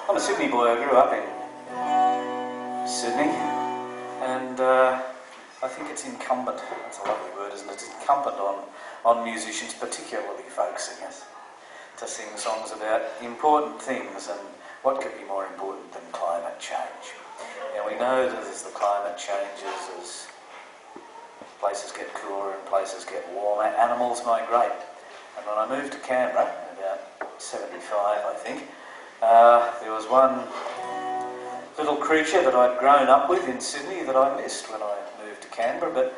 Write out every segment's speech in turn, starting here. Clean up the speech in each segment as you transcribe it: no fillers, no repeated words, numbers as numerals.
I'm a Sydney boy. I grew up in Sydney, and I think it's incumbent, that's a lovely word, isn't it? It's incumbent on musicians, particularly folk singers, to sing songs about important things, and what could be more important than climate change? And we know that as the climate changes, as places get cooler and places get warmer, animals migrate. And when I moved to Canberra, in about 75 I think, there was one little creature that I'd grown up with in Sydney that I missed when I moved to Canberra, but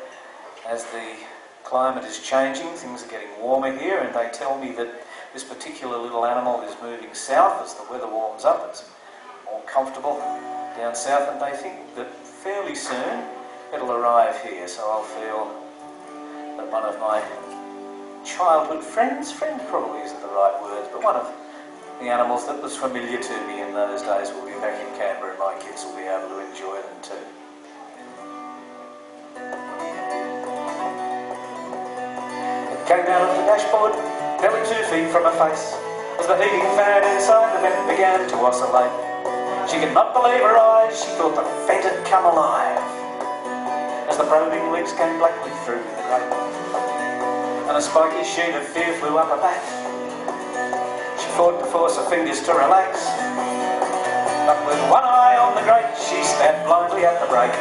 as the climate is changing, things are getting warmer here, and they tell me that this particular little animal is moving south as the weather warms up. It's more comfortable down south, and they think that fairly soon it'll arrive here, so I'll feel that one of my childhood friends probably isn't the right words, but one of the animals that was familiar to me in those days will be back in Canberra, and my kids will be able to enjoy them too. It came out of the dashboard, barely 2 feet from her face, as the heating fan inside the vent began to oscillate. She could not believe her eyes, she thought the vent had come alive, as the probing legs came blackly through the grate, and a spiky sheet of fear flew up her back. She fought to force her fingers to relax, but with one eye on the grate, she stabbed blindly at the brake,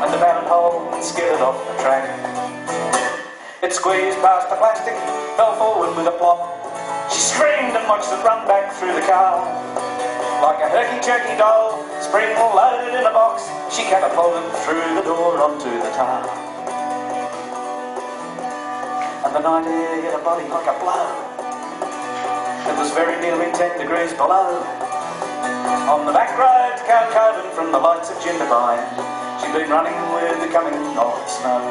and the battered hole skidded off the track. It squeezed past the plastic, fell forward with a plop. She screamed and watched it run back through the car. Like a herky-jerky doll, spring-loaded in a box, she catapulted through the door onto the tar. And the night air hit her body like a blow. It was very nearly 10 degrees below. On the back road to Coburn from the lights of Jindabyne, she'd been running with the coming of snow.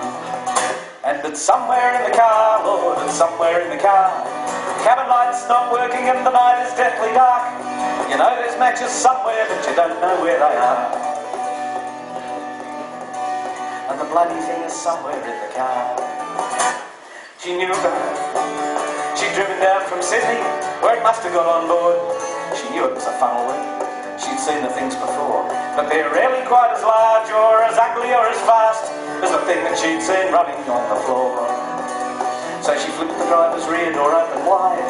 And it's somewhere in the car, Lord, it's somewhere in the car. The cabin light's not working and the night is deathly dark. You know there's matches somewhere, but you don't know where they are. And the bloody thing is somewhere in the car. She knew that she'd driven down from Sydney, where it must have got on board. She knew it was a funnel wing. She'd seen the things before, but they're rarely quite as large or as ugly or as fast as the thing that she'd seen running on the floor. So she flipped the driver's rear door open wide,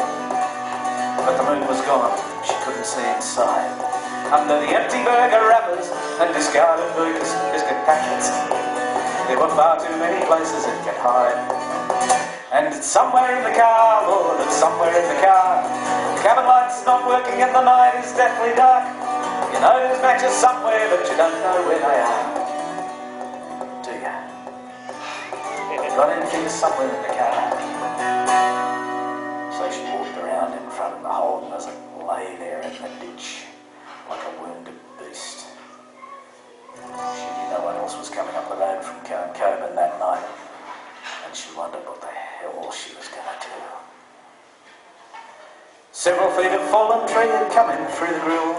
but the moon was gone, she couldn't see inside. Under the empty burger wrappers and discarded biscuit packets, there were far too many places it could hide. And it's somewhere in the car, Lord, it's somewhere in the car. The cabin light's not working and the night is deathly dark. You know there's matches somewhere, but you don't know where they are. Do you? Got anything somewhere in the car? So she walked around in front of the hole as it lay there in the ditch, like a wounded beast. She knew no one else was coming up the road from Coburn that night, and she wondered what the hell she was going to do. Several feet of fallen tree had come in through the grill,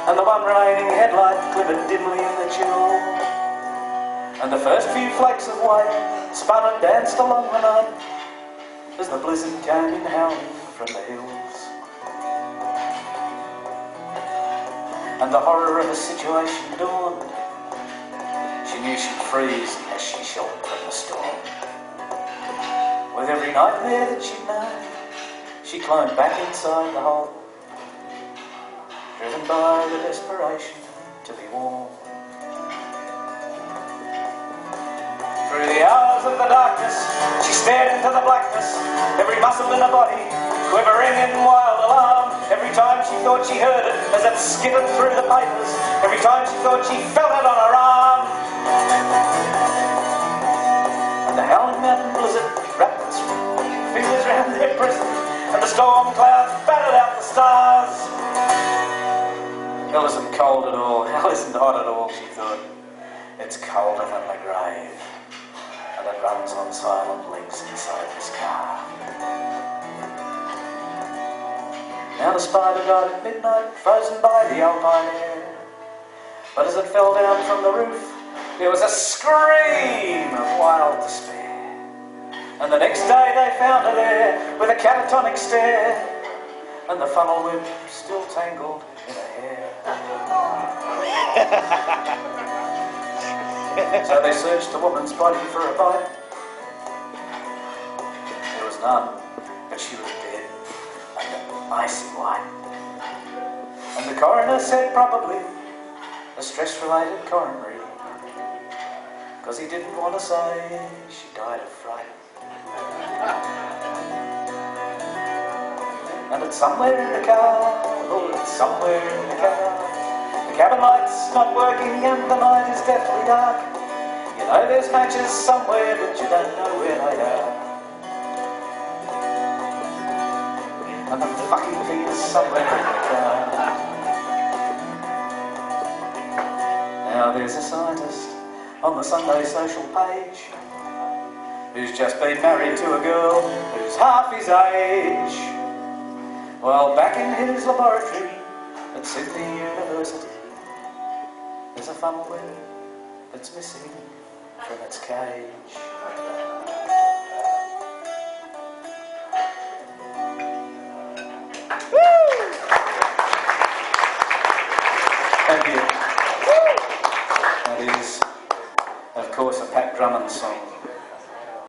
and the one remaining headlight glimmered dimly in the chill. And the first few flakes of white spun and danced along the night, as the blizzard came in howling from the hills. And the horror of the situation dawned. She knew she'd freeze as she sheltered from the storm. With every nightmare that she'd known, she climbed back inside the hole, driven by the desperation to be warm. Through the hours of the darkness, she stared into the blackness, every muscle in her body quivering in wild alarm. Every time she thought she heard it as it skittered through the papers, every time she thought she felt it on her arm. And the howling mountain blizzard wrapped its fingers round their prison, and the storm clouds battered out the stars. Hell isn't cold at all, hell isn't hot at all, she thought. It's colder than the grave, and it runs on silent legs inside this car. Now the spider died at midnight, frozen by the alpine air. But as it fell down from the roof, there was a scream of wild despair. And the next day they found her there, with a catatonic stare, and the funnel whip still tangled in her hair. So they searched the woman's body for a bite. There was none, but she was dead, and icy white. And the coroner said probably a stress-related coronary, because he didn't want to say she died of fright. And it's somewhere in the car, Lord, it's somewhere in the car. The cabin light's not working and the night is deathly dark. You know there's matches somewhere, but you don't know where they are. And the fucking thing is somewhere in the car. Now there's a scientist on the Sunday social page who's just been married to a girl who's half his age. Well, back in his laboratory at Sydney University, there's a funnel wheel that's missing from its cage. Thank you. That is, of course, a Pat Drummond song.